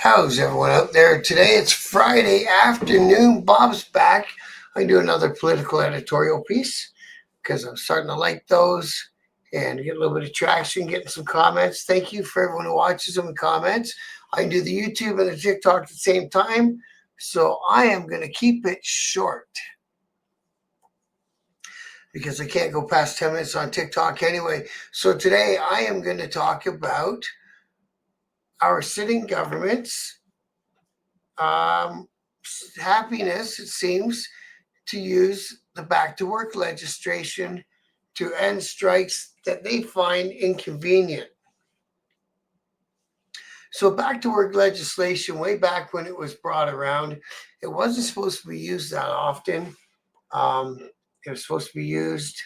How's everyone out there? Today it's Friday afternoon. Bob's back. I do another political editorial piece because I'm starting to like those and get a little bit of traction, getting some comments. Thank you for everyone who watches them and comments. I do the YouTube and the TikTok at the same time, so I am going to keep it short because I can't go past 10 minutes on TikTok anyway. So today I am going to talk about our sitting governments happiness, it seems, to use the back to work legislation to end strikes that they find inconvenient. So, back to work legislation, way back when it was brought around, it wasn't supposed to be used that often. Um, it was supposed to be used,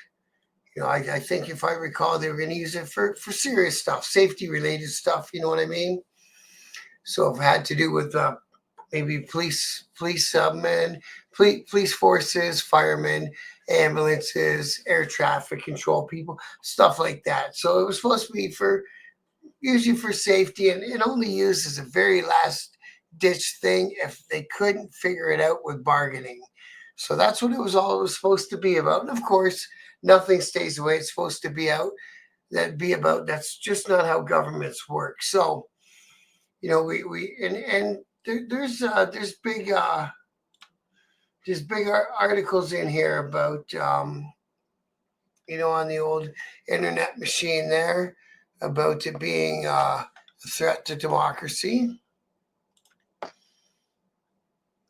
I think if I recall, they were going to use it for serious stuff, safety related stuff, you know what I mean? So, if it had to do with maybe policemen, police forces, firemen, ambulances, air traffic control people, stuff like that. So it was supposed to be usually for safety and only used as a very last ditch thing if they couldn't figure it out with bargaining. So that's what it was always supposed to be about. And of course, nothing stays the way it's supposed to be about. That's just not how governments work. So, there's big articles in here about on the old internet machine there about it being a threat to democracy,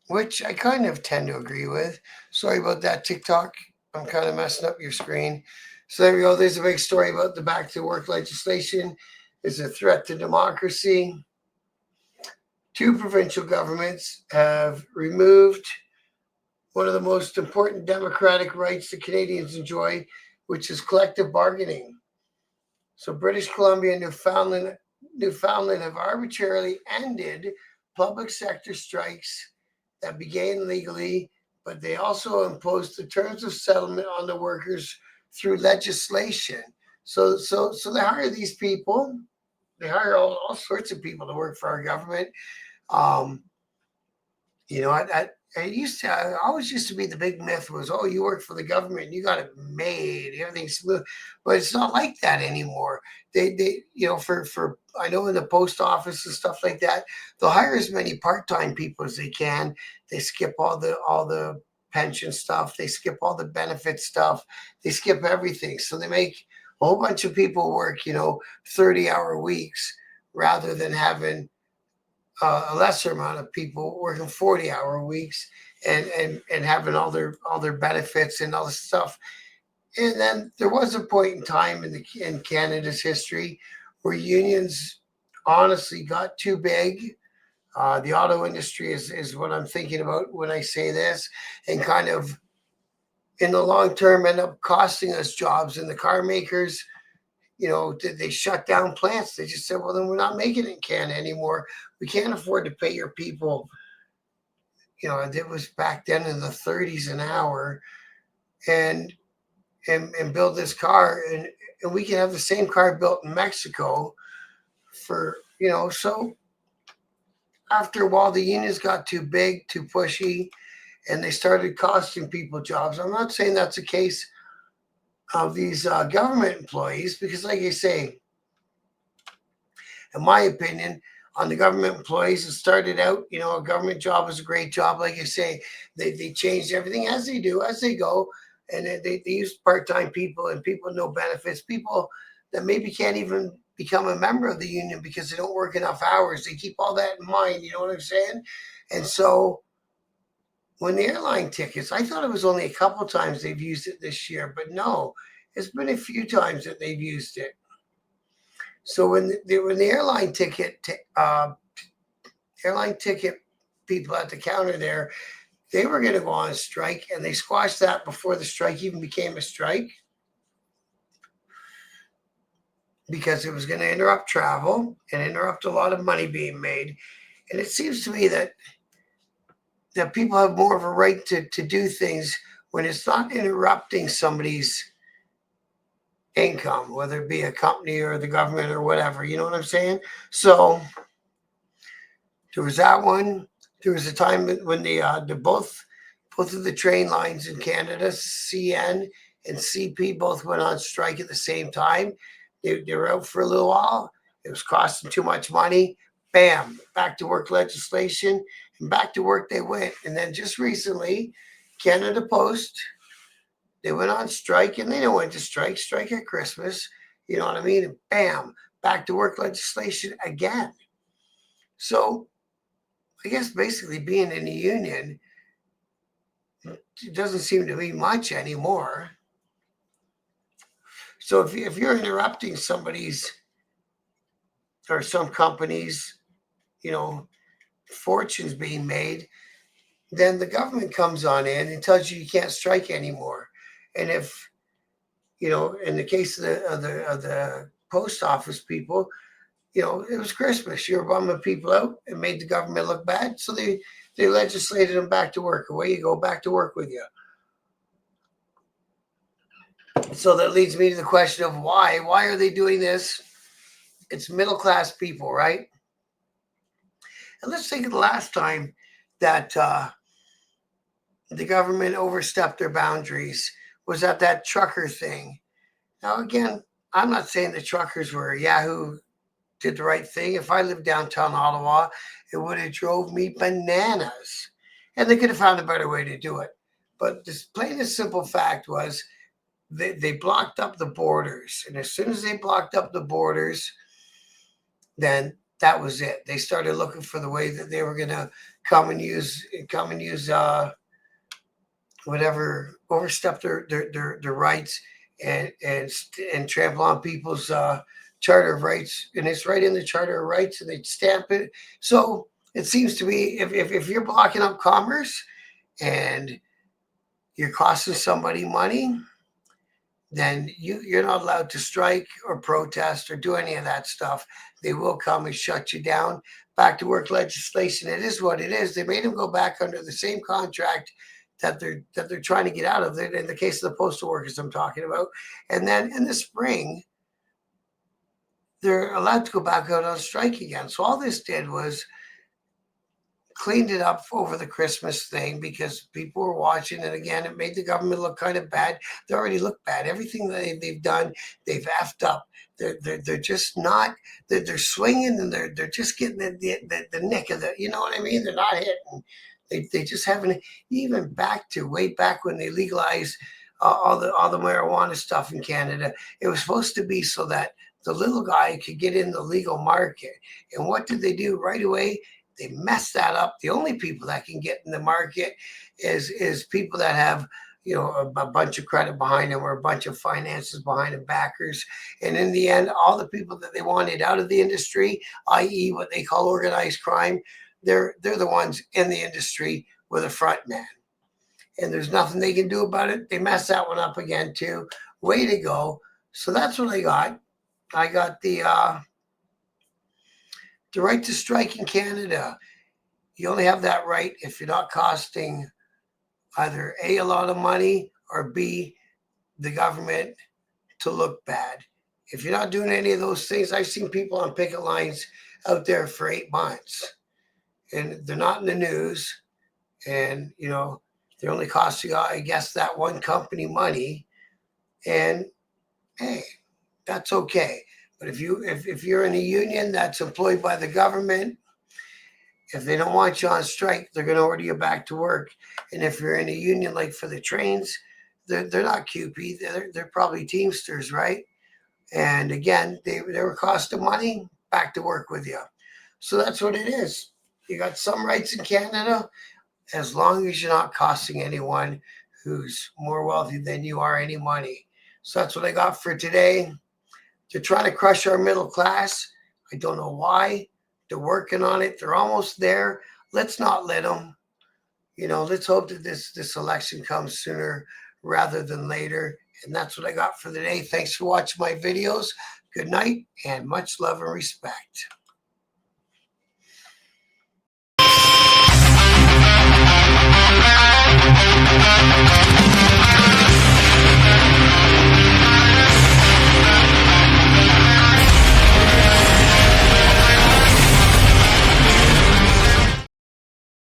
which I kind of tend to agree with. Sorry about that, TikTok. I'm kind of messing up your screen. So there we go. There's a big story about the back to work legislation is a threat to democracy. 2 provincial governments have removed one of the most important democratic rights that Canadians enjoy, which is collective bargaining. So British Columbia and Newfoundland have arbitrarily ended public sector strikes that began legally, but they also imposed the terms of settlement on the workers through legislation. So they hire these people. They hire all sorts of people to work for our government. Um, I always used to be the big myth was, oh, you work for the government, you got it made, everything's smooth, but it's not like that anymore. For I know in the post office and stuff like that, they'll hire as many part-time people as they can. They skip all the pension stuff, they skip all the benefit stuff, they skip everything. So they make a whole bunch of people work, 30-hour weeks rather than having a lesser amount of people working 40-hour weeks and having all their benefits and all this stuff. And then there was a point in time in Canada's history where unions honestly got too big. The auto industry is what I'm thinking about when I say this, and kind of in the long term end up costing us jobs. And the car makers, they shut down plants. They just said, well, then we're not making it in Canada anymore. We can't afford to pay your people. It was back then in the 30s an hour and build this car. And we can have the same car built in Mexico so after a while, the unions got too big, too pushy, and they started costing people jobs. I'm not saying that's the case of these government employees, because like I say, in my opinion, on the government employees, it started out, a government job was a great job. Like I say, they changed everything as they do, as they go. And they use part-time people and people with no benefits, people that maybe can't even become a member of the union because they don't work enough hours. They keep all that in mind, you know what I'm saying? And so when the airline tickets, I thought it was only a couple times they've used it this year, but no, it's been a few times that they've used it. So when the airline ticket people at the counter there, they were going to go on strike, and they squashed that before the strike even became a strike because it was going to interrupt travel and interrupt a lot of money being made. And it seems to me that people have more of a right to do things when it's not interrupting somebody's income, whether it be a company or the government or whatever. You know what I'm saying? So There was that one. There was a time when the both of the train lines in Canada, CN and CP, both went on strike at the same time. They were out for a little while. It was costing too much money. Bam, back to work legislation, and back to work they went. And then just recently, Canada Post, they went on strike, and they didn't want to strike at Christmas. You know what I mean? And bam, back to work legislation again. So I guess basically being in a union, it doesn't seem to mean much anymore. So if you're interrupting somebody's or some companies, you know, fortunes being made, then the government comes on in and tells you can't strike anymore. And if, you know, in the case of the post office people, you know, it was Christmas. You were bumming people out. It made the government look bad. So they legislated them back to work. Away you go, back to work with you. So that leads me to the question of why. Why are they doing this? It's middle class people, right? And let's think of the last time that the government overstepped their boundaries was at that trucker thing. Now, again, I'm not saying the truckers were Yahoo did the right thing. If I lived downtown Ottawa, it would have drove me bananas. And they could have found a better way to do it. But this plain and simple fact was they blocked up the borders. And as soon as they blocked up the borders, then that was it. They started looking for the way that they were going to come and use whatever, overstep their rights and trample on people's Charter of Rights. And it's right in the Charter of Rights, and they stamp it. So it seems to me if you're blocking up commerce and you're costing somebody money, then you're not allowed to strike or protest or do any of that stuff. They will come and shut you down. Back to work legislation, it is what it is. They made them go back under the same contract that they're trying to get out of it. In the case of the postal workers I'm talking about. And then in the spring, they're allowed to go back out on strike again. So all this did was cleaned it up over the Christmas thing because people were watching. And again, it made the government look kind of bad. They already look bad. Everything that they've done, they've effed up. They're just not, they're swinging and they're just getting the nick of the, you know what I mean? They're not hitting. They just haven't, even way back when they legalized all the marijuana stuff in Canada. It was supposed to be so that the little guy could get in the legal market. And what did they do right away? They messed that up. The only people that can get in the market is people that have, you know, a bunch of credit behind them or a bunch of finances behind them, backers. And in the end, all the people that they wanted out of the industry, i.e. what they call organized crime, they're the ones in the industry with a front man. And there's nothing they can do about it. They messed that one up again too. Way to go. So that's what I got. I got the right to strike in Canada. You only have that right if you're not costing either A, a lot of money, or B, the government to look bad. If you're not doing any of those things, I've seen people on picket lines out there for 8 months and they're not in the news, and, you know, they're only costing, I guess, that one company money. And hey, that's okay. But if you're in a union that's employed by the government, if they don't want you on strike, they're going to order you back to work. And if you're in a union, like for the trains, they're not QP. They're probably Teamsters, right? And again, they were costing money, back to work with you. So that's what it is. You got some rights in Canada, as long as you're not costing anyone who's more wealthy than you are any money. So that's what I got for today. They're trying to crush our middle class. I don't know why. They're working on it. They're almost there. Let's not let them. You know, let's hope that this election comes sooner rather than later. And that's what I got for today. Thanks for watching my videos. Good night and much love and respect.